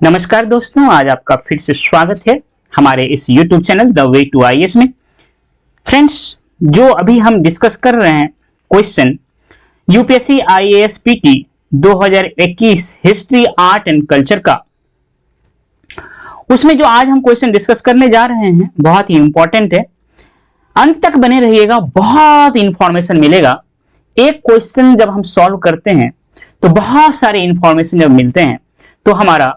नमस्कार दोस्तों, आज आपका फिर से स्वागत है हमारे इस YouTube channel the way to IAS में। फ्रेंड्स, जो अभी हम डिस्कस कर रहे हैं question UPSC IAS PT 2021 history art and culture का, उसमें जो आज हम क्वेश्चन डिस्कस करने जा रहे हैं बहुत ही इंपॉर्टेंट है। अंत तक बने रहिएगा, बहुत इंफॉर्मेशन मिलेगा। एक क्वेश्चन जब हम सॉल्व करते हैं तो बहुत सारे इंफॉर्मेशन जब मिलते हैं तो हमारा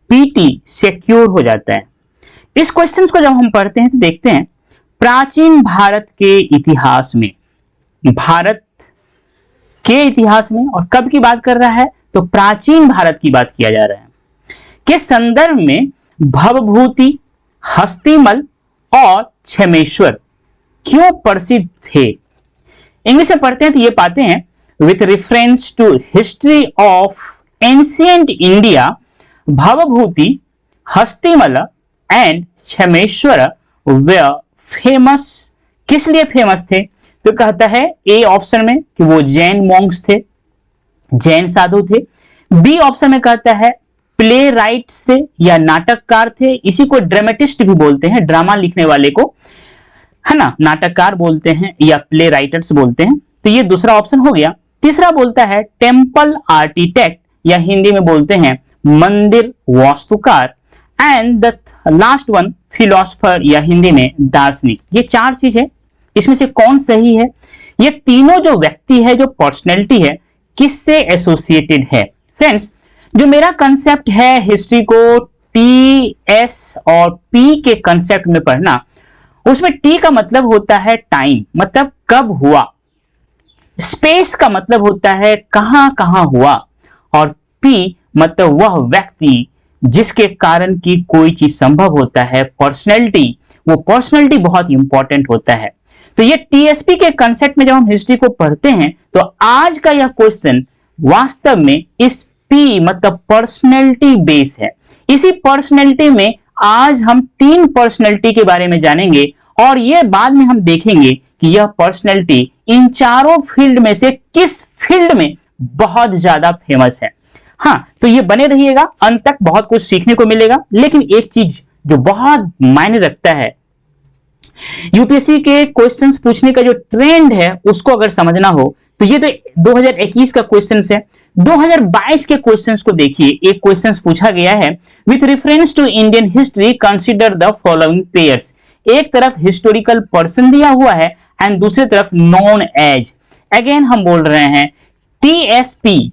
पीटी सिक्योर हो जाता है। इस क्वेश्चंस को जब हम पढ़ते हैं तो देखते हैं प्राचीन भारत के इतिहास में, भारत के इतिहास में, और कब की बात कर रहा है तो प्राचीन भारत की बात किया जा रहा है, के संदर्भ में भवभूति, हस्तिमल और क्षमेश्वर क्यों प्रसिद्ध थे। इंग्लिश में पढ़ते हैं तो ये पाते हैं with reference to history of ancient India, Bhavabhuti, Hastimalla and Kshemeshvara were famous. किस लिए फेमस थे तो कहता है ए ऑप्शन में कि वो जैन मॉन्क्स थे, जैन साधु थे। बी ऑप्शन में कहता है प्ले राइट्स थे या नाटककार थे। इसी को ड्रामेटिस्ट भी बोलते हैं, ड्रामा लिखने वाले को, है ना, नाटककार बोलते हैं या प्ले राइटर्स बोलते हैं। तो ये दूसरा ऑप्शन हो गया। तीसरा बोलता है टेम्पल आर्किटेक्ट या हिंदी में बोलते हैं मंदिर वास्तुकार। And the last one philosopher या हिंदी में दार्शनिक। ये चार चीज है, इसमें से कौन सही है? ये तीनों जो व्यक्ति है, जो पर्सनैलिटी है, किससे एसोसिएटेड है? फ्रेंड्स, जो मेरा कंसेप्ट है हिस्ट्री को टी, एस और पी के कंसेप्ट में पढ़ना, उसमें टी का मतलब होता है टाइम, मतलब कब हुआ। स्पेस का मतलब होता है कहां कहां हुआ, और पी मतलब वह व्यक्ति जिसके कारण की कोई चीज संभव होता है। पर्सनैलिटी, वो पर्सनैलिटी बहुत इंपॉर्टेंट होता है। तो ये टीएसपी के कंसेप्ट में जब हम हिस्ट्री को पढ़ते हैं तो आज का यह क्वेश्चन वास्तव में इस पी मतलब पर्सनैलिटी बेस है। इसी पर्सनैलिटी में आज हम तीन पर्सनैलिटी के बारे में जानेंगे और ये बाद में हम देखेंगे कि यह पर्सनैलिटी इन चारों फील्ड में से किस फील्ड में बहुत ज्यादा फेमस है। हाँ, तो ये बने रहिएगा, अंत तक बहुत कुछ सीखने को मिलेगा। लेकिन एक चीज जो बहुत मायने रखता है, यूपीएससी के क्वेश्चंस पूछने का जो ट्रेंड है उसको अगर समझना हो तो ये तो 2021 का क्वेश्चन है। 2022 के क्वेश्चंस को देखिए। एक क्वेश्चन पूछा गया है with reference to Indian history consider the following pairs. एक तरफ हिस्टोरिकल पर्सन दिया हुआ है एंड दूसरी तरफ नॉन एज। अगेन हम बोल रहे हैं टीएसपी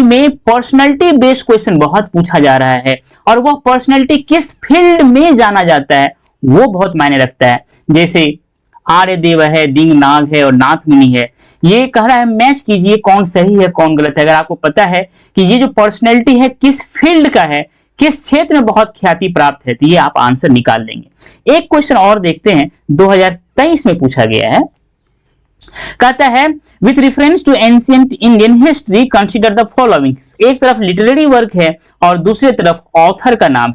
में पर्सनैलिटी बेस्ड क्वेश्चन बहुत पूछा जा रहा है, और वह पर्सनैलिटी किस फील्ड में जाना जाता है वो बहुत मायने रखता है। जैसे आर्यदेव है, दिंगनाग है और नाथ मुनि है। ये कह रहा है मैच कीजिए कौन सही है कौन गलत है। अगर आपको पता है कि ये जो पर्सनैलिटी है किस फील्ड का है, किस क्षेत्र में बहुत ख्याति प्राप्त है, तो ये आप आंसर निकाल लेंगे। एक क्वेश्चन और देखते हैं, 2023 में पूछा गया है। कहता है with reference to ancient Indian history consider the following. एक तरफ लिटरेरी वर्क है और दूसरी तरफ ऑथर का नाम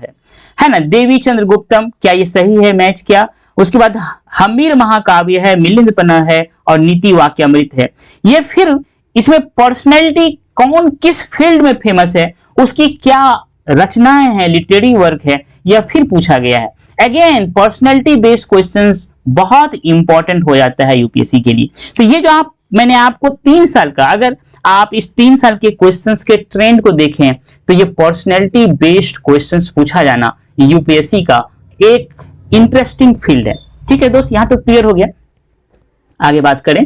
है ना, देवी चंद्र गुप्तम। क्या ये सही है? मैच किया। उसके बाद हमीर महाकाव्य है, मिलिंदपना है और नीति वाक्यामृत है। ये फिर इसमें पर्सनैलिटी कौन किस फील्ड में फेमस है, उसकी क्या रचनाएं हैं, लिटरेरी वर्क है, यह फिर पूछा गया है। अगेन पर्सनैलिटी बेस्ड क्वेश्चंस बहुत इंपॉर्टेंट हो जाता है यूपीएससी के लिए। तो ये जो मैंने आपको 3 साल का, अगर आप इस 3 साल के क्वेश्चंस के ट्रेंड को देखें तो ये पर्सनैलिटी बेस्ड क्वेश्चंस पूछा जाना यूपीएससी का एक इंटरेस्टिंग फील्ड है। ठीक है दोस्त, यहां तक क्लियर हो गया। आगे बात करें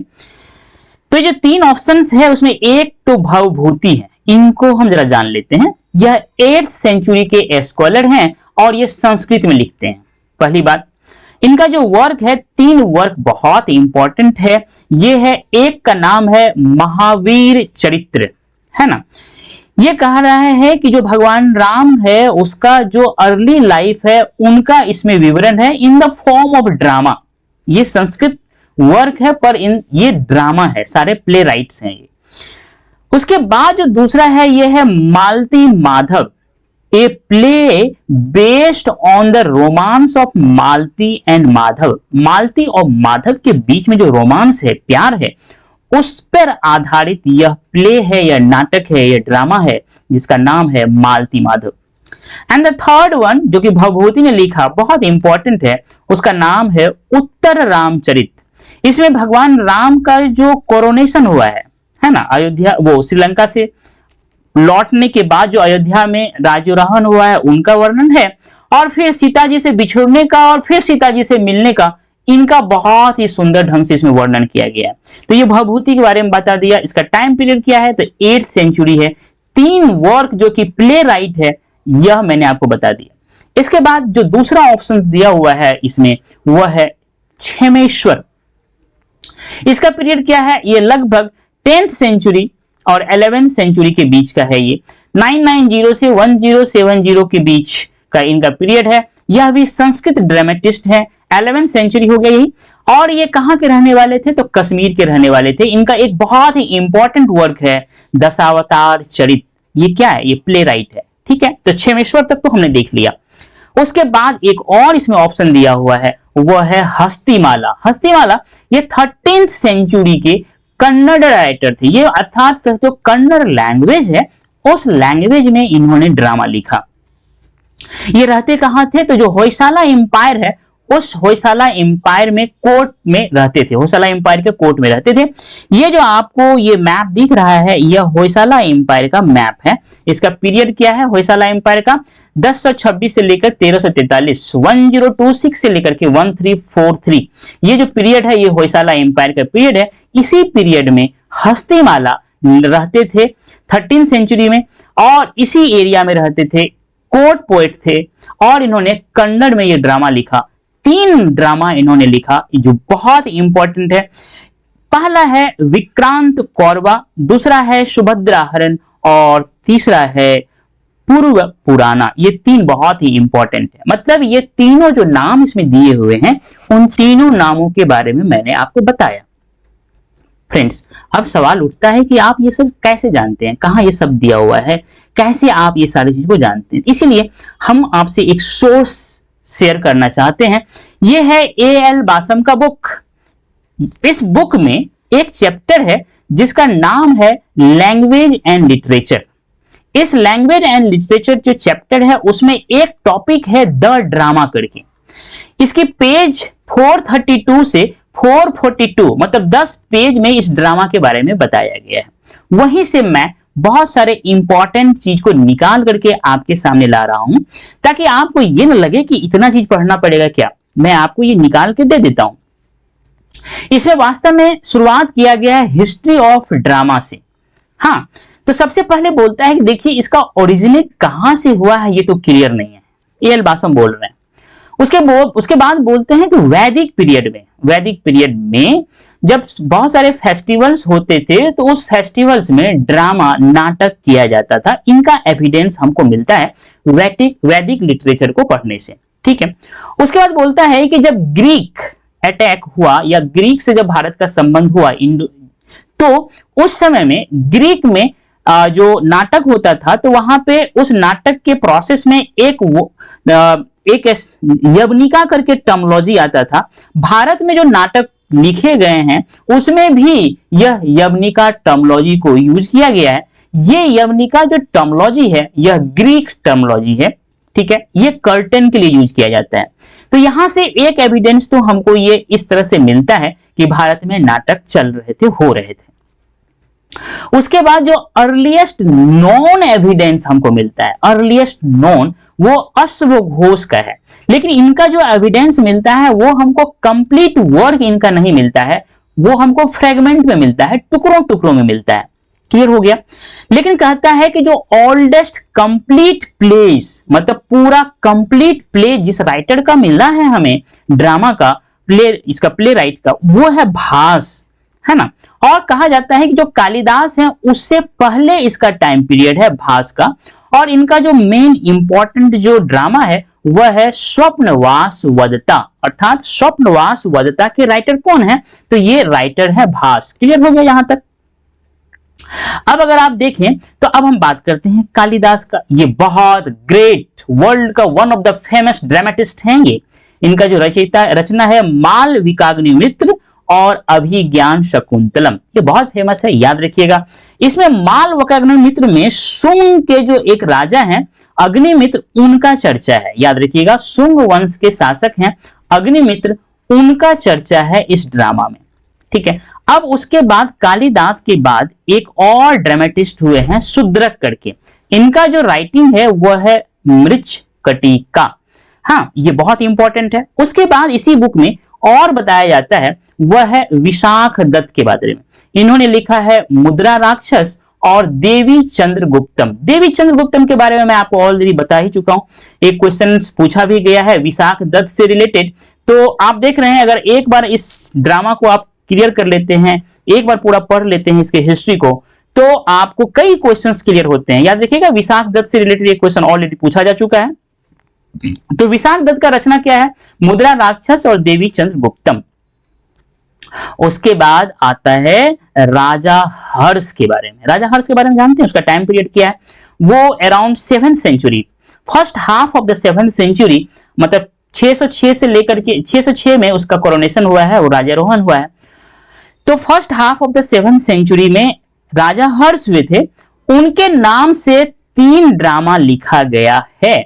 तो जो 3 ऑप्शंस है उसमें एक तो भवभूति है, इनको हम जरा जान लेते हैं। यह 8th सेंचुरी के स्कॉलर हैं और ये संस्कृत में लिखते हैं। पहली बात, इनका जो वर्क है, 3 वर्क बहुत इंपॉर्टेंट है। ये है, एक का नाम है महावीर चरित्र, है ना। ये कह रहा है कि जो भगवान राम है उसका जो अर्ली लाइफ है उनका इसमें विवरण है in the form of drama. ये संस्कृत वर्क है पर ये ड्रामा है, सारे प्ले राइट्स हैं ये। उसके बाद जो दूसरा है ये है Malati Madhav, a play based on the romance of Malati and Madhav. Malati और माधव के बीच में जो रोमांस है, प्यार है, उस पर आधारित यह प्ले है, यह नाटक है, यह ड्रामा है, जिसका नाम है Malati Madhav. And the third one जो कि भवभूति ने लिखा, बहुत इंपॉर्टेंट है, उसका नाम है उत्तर रामचरित। इसमें भगवान राम का जो कोरोनेशन हुआ है ना, अयोध्या, वो श्रीलंका से लौटने के बाद जो अयोध्या में राज्यारोहण हुआ है उनका वर्णन है, और फिर सीता जी से बिछुड़ने का और फिर सीता जी से मिलने का, इनका बहुत ही सुंदर ढंग से इसमें वर्णन किया गया है। तो ये भवभूति के बारे में बता दिया। इसका टाइम पीरियड क्या है, तो 8th सेंचुरी है। 3 वर्क जो कि प्ले राइट है, यह मैंने आपको बता दिया। इसके बाद जो दूसरा ऑप्शन दिया हुआ है इसमें, वह है क्षेमेश्वर। इसका पीरियड क्या है, ये लगभग 10th सेंचुरी और 11th सेंचुरी के बीच का है। ये 990 से 1070 के बीच का इनका पीरियड है। यह भी संस्कृत ड्रामेटिस्ट है। 11th सेंचुरी हो गई यही। और ये कहां के रहने वाले थे, तो कश्मीर के रहने वाले थे। इनका एक बहुत ही इंपॉर्टेंट वर्क है दशावतार चरित। ये क्या है, ये प्ले राइट है। ठीक है, तो क्षेमेश्वर तक तो हमने देख लिया। उसके बाद एक और इसमें ऑप्शन दिया हुआ है, वह है हस्तिमाला। हस्तिमाला ये 13th सेंचुरी के कन्नड़ राइटर थे। ये अर्थात जो कन्नड़ लैंग्वेज है, उस लैंग्वेज में इन्होंने ड्रामा लिखा। ये रहते कहां थे, तो जो होयसाला एम्पायर है, उस होयसाला एम्पायर में कोर्ट में रहते थे। होयसाला एम्पायर के कोर्ट में रहते थे। ये जो आपको ये मैप दिख रहा है, यह होयसाला एम्पायर का मैप है। इसका पीरियड क्या है होयसाला एम्पायर का, 1026 से लेकर 1343, 1026 से लेकर के 1343, ये जो पीरियड है, ये होयसाला एम्पायर का पीरियड है। इसी पीरियड में हस्तिमाला रहते थे 13th सेंचुरी में, और इसी एरिया में रहते थे, कोर्ट पोएट थे, और इन्होंने कन्नड़ में ये ड्रामा लिखा। 3 ड्रामा इन्होंने लिखा जो बहुत इंपॉर्टेंट है। पहला है विक्रांत कौरवा, दूसरा है सुभद्रा हरण, और तीसरा है पूर्व पुराना। ये 3 बहुत ही इंपॉर्टेंट है। मतलब ये तीनों जो नाम इसमें दिए हुए हैं, उन तीनों नामों के बारे में मैंने आपको बताया। फ्रेंड्स, अब सवाल उठता है कि आप ये सब कैसे जानते हैं, कहाँ ये सब दिया हुआ है, कैसे आप ये सारी चीज को जानते हैं। इसीलिए हम आपसे एक सोर्स शेयर करना चाहते हैं। ये है A.L. बासम का बुक। इस बुक में एक चैप्टर है जिसका नाम है लैंग्वेज एंड लिटरेचर। इस लैंग्वेज एंड लिटरेचर जो चैप्टर है, उसमें एक टॉपिक है द ड्रामा करके। इसके पेज 432 से 442, मतलब 10 पेज में इस ड्रामा के बारे में बताया गया है। वहीं से मैं बहुत सारे इंपॉर्टेंट चीज को निकाल करके आपके सामने ला रहा हूं, ताकि आपको ये न लगे कि इतना चीज पढ़ना पड़ेगा क्या। मैं आपको ये निकाल के दे देता हूं। इसमें वास्तव में शुरुआत किया गया है हिस्ट्री ऑफ ड्रामा से। हाँ, तो सबसे पहले बोलता है कि देखिए इसका ओरिजिनेट कहां से हुआ है, ये तो क्लियर नहीं है। A.L. बासम बोल रहे हैं। उसके बाद बोलते हैं कि वैदिक पीरियड में जब बहुत सारे फेस्टिवल्स होते थे, तो उस फेस्टिवल्स में ड्रामा, नाटक किया जाता था। इनका एविडेंस हमको मिलता है वैदिक लिटरेचर को पढ़ने से। ठीक है, उसके बाद बोलता है कि जब ग्रीक अटैक हुआ, या ग्रीक से जब भारत का संबंध हुआ, तो उस समय में ग्रीक में जो नाटक होता था, तो वहां पे उस नाटक के प्रोसेस में एक यवनिका करके टर्मिनोलॉजी आता था। भारत में जो नाटक लिखे गए हैं, उसमें भी यह यवनिका टर्मिनोलॉजी को यूज किया गया है। ये यवनिका जो टर्मिनोलॉजी है, यह ग्रीक टर्मिनोलॉजी है। ठीक है, ये कर्टन के लिए यूज किया जाता है। तो यहां से एक एविडेंस तो हमको ये इस तरह से मिलता है कि भारत में नाटक चल रहे थे, हो रहे थे। उसके बाद जो अर्लीस्ट नॉन एविडेंस हमको मिलता है, अर्लीस्ट नॉन, वो अश्वघोष का है। लेकिन इनका जो एविडेंस मिलता है, वो हमको कंप्लीट वर्क इनका नहीं मिलता है, वो हमको फ्रेगमेंट में मिलता है, टुकड़ों टुकड़ों में मिलता है। क्लियर हो गया। लेकिन कहता है कि जो ओल्डेस्ट कंप्लीट प्लेज, मतलब पूरा कंप्लीट प्ले जिस राइटर का मिला है हमें ड्रामा का, प्ले, इसका प्ले राइट का, वो है भास, है ना। और कहा जाता है कि जो कालिदास है, उससे पहले इसका टाइम पीरियड है भास का। और इनका जो मेन इंपॉर्टेंट जो ड्रामा है, वह है स्वप्नवास वदता। अर्थात स्वप्नवास वदता के राइटर कौन है, तो ये राइटर है भास। क्लियर हो गया यहां तक। अब अगर आप देखें, तो अब हम बात करते हैं कालिदास का। ये बहुत ग्रेट, वर्ल्ड का one of the famous dramatist हैं ये। इनका जो रचना है मालविकाग्निमित्र और अभिज्ञान शकुंतलम, ये बहुत फेमस है, याद रखिएगा। इसमें मालवक अग्निमित्र में शुंग के जो एक राजा हैं अग्निमित्र, उनका चर्चा है, याद रखिएगा। शुंग वंश के शासक हैं अग्निमित्र, उनका चर्चा है इस ड्रामा में, ठीक है। अब उसके बाद कालिदास के बाद एक और ड्रामेटिस्ट हुए हैं शूद्रक करके, इनका जो राइटिंग है वह है मृच्छकटिका। हाँ, ये बहुत इंपॉर्टेंट है। उसके बाद इसी बुक में और बताया जाता है वह है विशाख दत्त के बारे में। इन्होंने लिखा है मुद्रा राक्षस और देवी चंद्रगुप्तम। देवी चंद्रगुप्तम के बारे में मैं आपको ऑलरेडी बता ही चुका हूं, एक क्वेश्चन पूछा भी गया है विशाख दत्त से रिलेटेड। तो आप देख रहे हैं, अगर एक बार इस ड्रामा को आप क्लियर कर लेते हैं, एक बार पूरा पढ़ लेते हैं इसके हिस्ट्री को, तो आपको कई क्वेश्चंस क्लियर होते हैं। याद रखिएगा, विशाख दत्त से रिलेटेड एक क्वेश्चन ऑलरेडी पूछा जा चुका है। तो विशाख दत्त का रचना क्या है? मुद्रा राक्षस और देवी चंद्रगुप्तम। उसके बाद आता है राजा हर्ष के बारे में। राजा हर्ष के बारे में जानते हैं, उसका टाइम पीरियड क्या है? वो around 7th century, first half of the 7th century, मतलब 606 से लेकर के 606 में उसका कोरोनेशन हुआ है, वो राजारोहण हुआ है। तो first half of the 7th century में राजा हर्ष हुए थे, उनके नाम से 3 ड्रामा लिखा गया है।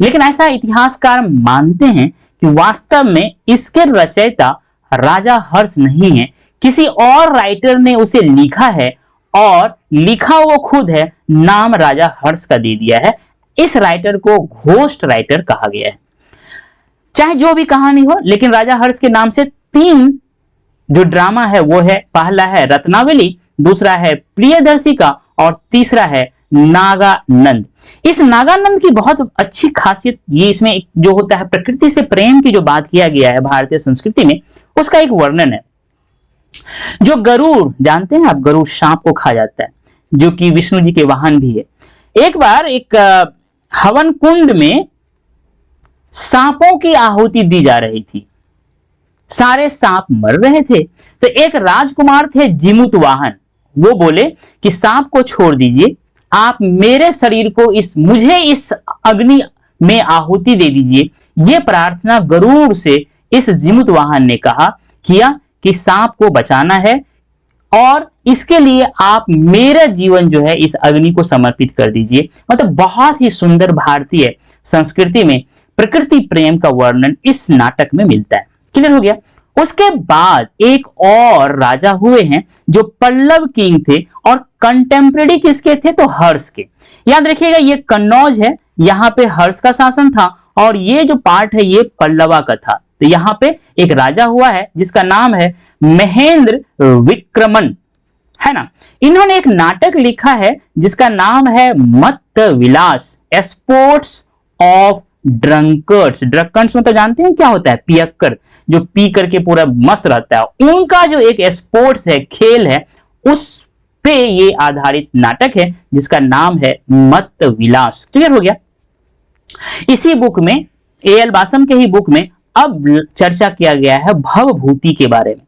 लेकिन ऐसा इतिहासकार मानते हैं कि वास्तव में इसके रचयिता राजा हर्ष नहीं है, किसी और राइटर ने उसे लिखा है और लिखा वो खुद है, नाम राजा हर्ष का दे दिया है। इस राइटर को घोस्ट राइटर कहा गया है। चाहे जो भी कहानी हो, लेकिन राजा हर्ष के नाम से 3 जो ड्रामा है वो है, पहला है रत्नावली, दूसरा है प्रियदर्शिका और तीसरा है नागानंद। इस नागानंद की बहुत अच्छी खासियत ये इसमें जो होता है, प्रकृति से प्रेम की जो बात किया गया है भारतीय संस्कृति में, उसका एक वर्णन है। जो गरुड़, जानते हैं आप, गरुड़ सांप को खा जाता है, जो कि विष्णु जी के वाहन भी है। एक बार एक हवन कुंड में सांपों की आहुति दी जा रही थी, सारे सांप मर रहे थे। तो एक राजकुमार थे जिमुत वाहन, वो बोले कि सांप को छोड़ दीजिए, आप मेरे शरीर को मुझे इस अग्नि में आहुति दे दीजिए। यह प्रार्थना गरुड़ से इस जिमुत वाहन ने किया कि सांप को बचाना है और इसके लिए आप मेरा जीवन जो है इस अग्नि को समर्पित कर दीजिए। मतलब बहुत ही सुंदर भारतीय संस्कृति में प्रकृति प्रेम का वर्णन इस नाटक में मिलता है। क्लियर हो गया? उसके बाद एक और राजा हुए हैं जो पल्लव किंग थे, और कंटेम्प्रेरी किसके थे? तो हर्ष के। याद रखिएगा, ये कन्नौज है, यहाँ पे हर्ष का शासन था, और ये जो पार्ट है ये पल्लवा का था। तो यहाँ पे एक राजा हुआ है जिसका नाम है महेंद्र विक्रमन, है ना। इन्होंने एक नाटक लिखा है जिसका नाम है मत्त विलास, स्पोर्ट्स ऑफ ड्रंकर्ड्स। ड्रंकर्ड्स मतलब जानते हैं क्या होता है? पियक्कर, जो पी करके पूरा मस्त रहता है। उनका जो एक स्पोर्ट्स है, खेल है, उस पे ये आधारित नाटक है जिसका नाम है मत्त विलास। क्लियर हो गया? इसी बुक में, ए.एल. बासम के ही बुक में अब चर्चा किया गया है भवभूति के बारे में।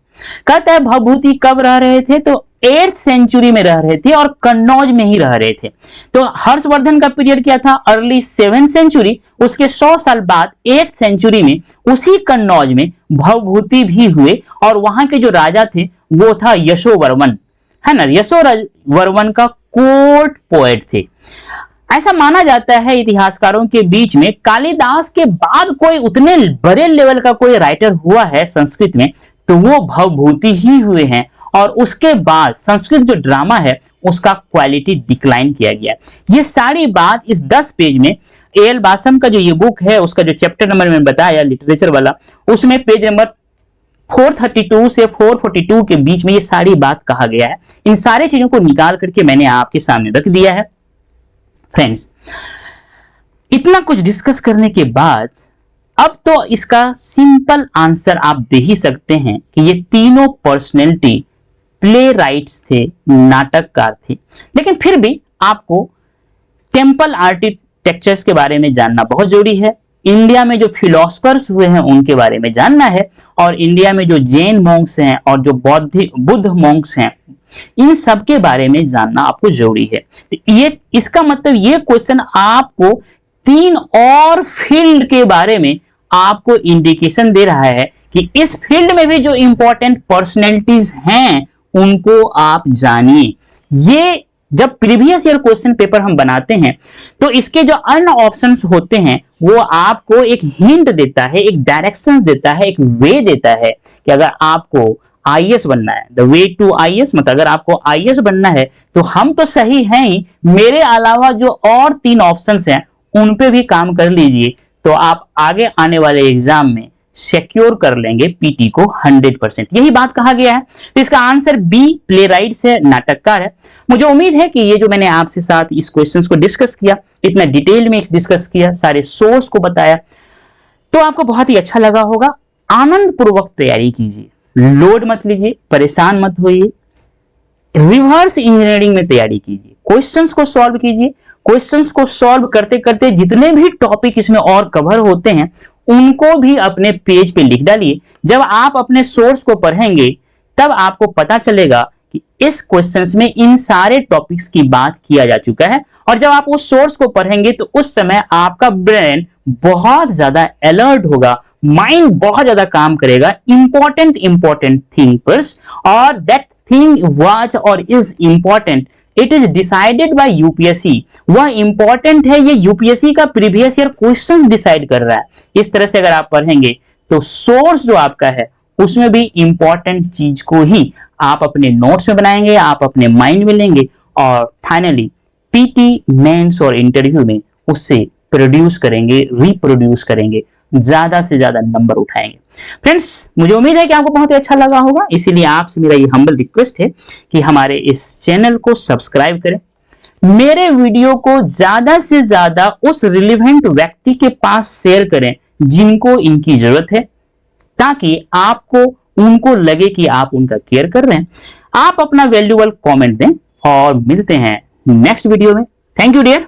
कहता है भवभूति कब रह रहे थे? तो 8th सेंचुरी में रह रहे थे और कन्नौज में ही रह रहे थे। तो हर्षवर्धन का पीरियड क्या था? Early 7th century. उसके 100 साल बाद 8th सेंचुरी में उसी कन्नौज में भवभूति भी हुए, और वहां के जो राजा थे वो था यशोवर्मन, है ना। यशोवर्मन का कोर्ट पोएट थे। ऐसा माना जाता है इतिहासकारों के बीच में, कालिदास के बाद कोई उतने बड़े लेवल का कोई राइटर हुआ है संस्कृत में तो वो भवभूति ही हुए हैं, और उसके बाद संस्कृत जो ड्रामा है उसका क्वालिटी डिक्लाइन किया गया। ये सारी बात इस 10 पेज में, ए.एल. बासम का जो ये बुक है उसका जो चैप्टर नंबर मैंने बताया लिटरेचर वाला, उसमें पेज नंबर 432 से 442 के बीच में ये सारी बात कहा गया है। इन सारी चीजों को निकाल करके मैंने आपके सामने रख दिया है। फ्रेंड्स, इतना कुछ डिस्कस करने के बाद अब तो इसका सिंपल आंसर आप दे ही सकते हैं कि ये तीनों पर्सनैलिटी प्ले राइट्स थे, नाटककार थे। लेकिन फिर भी आपको टेम्पल आर्किटेक्चर्स के बारे में जानना बहुत जरूरी है। इंडिया में जो फिलोसफर्स हुए हैं उनके बारे में जानना है, और इंडिया में जो जैन मॉन्क्स हैं और जो बुद्ध मॉन्क्स हैं, इन सब के बारे में जानना आपको जरूरी है। तो ये इसका मतलब ये क्वेश्चन आपको 3 और फील्ड के बारे में आपको इंडिकेशन दे रहा है कि इस फील्ड में भी जो इंपॉर्टेंट पर्सनैलिटीज हैं उनको आप जानिए। ये जब प्रीवियस ईयर क्वेश्चन पेपर हम बनाते हैं तो इसके जो अन्य ऑप्शंस होते हैं वो आपको एक हिंट देता है, एक डायरेक्शंस देता है, एक वे देता है कि अगर आपको आईएएस बनना है, द वे टू आईएएस, मतलब अगर आपको आईएएस बनना है तो हम तो सही हैं ही, मेरे अलावा जो और 3 ऑप्शंस हैं उन पे भी काम कर लीजिए, तो आप आगे आने वाले एग्जाम में सिक्योर कर लेंगे पीटी को 100%। यही बात कहा गया है। तो इसका आंसर बी, प्ले राइट्स है, नाटककार है। मुझे उम्मीद है कि ये जो मैंने आपसे साथ इस क्वेश्चंस को डिस्कस किया, इतना डिटेल में डिस्कस किया, सारे सोर्स को बताया, तो आपको बहुत ही अच्छा लगा होगा। आनंद पूर्वक तैयारी कीजिए, लोड मत लीजिए, परेशान मत होइए, रिवर्स इंजीनियरिंग में तैयारी कीजिए, क्वेश्चंस को सॉल्व कीजिए। क्वेश्चंस को सॉल्व करते करते जितने भी टॉपिक इसमें और कवर होते हैं उनको भी अपने पेज पे लिख डालिए। जब आप अपने सोर्स को पढ़ेंगे तब आपको पता चलेगा कि इस क्वेश्चंस में इन सारे टॉपिक्स की बात किया जा चुका है, और जब आप उस सोर्स को पढ़ेंगे तो उस समय आपका ब्रेन बहुत ज्यादा अलर्ट होगा, माइंड बहुत ज्यादा काम करेगा इंपॉर्टेंट थिंग पर, और दैट थिंग वाज और is important, it is decided by UPSC. वह इंपॉर्टेंट है, ये यूपीएससी का प्रीवियस ईयर क्वेश्चंस डिसाइड कर रहा है। इस तरह से अगर आप पढ़ेंगे तो सोर्स जो आपका है उसमें भी इंपॉर्टेंट चीज को ही आप अपने नोट्स में बनाएंगे, आप अपने माइंड में लेंगे, और फाइनली पीटी, मेंस और इंटरव्यू में उससे प्रोड्यूस करेंगे, रिप्रोड्यूस करेंगे, ज्यादा से ज्यादा नंबर उठाएंगे। फ्रेंड्स, मुझे उम्मीद है कि आपको बहुत ही अच्छा लगा होगा, इसीलिए आपसे मेरा ये हम्बल रिक्वेस्ट है कि हमारे इस चैनल को सब्सक्राइब करें, मेरे वीडियो को ज्यादा से ज्यादा उस रिलेवेंट व्यक्ति के पास शेयर करें जिनको इनकी जरूरत है, ताकि आपको उनको लगे कि आप उनका केयर कर रहे हैं। आप अपना वैल्यूएबल कमेंट दें और मिलते हैं नेक्स्ट वीडियो में। Thank you dear.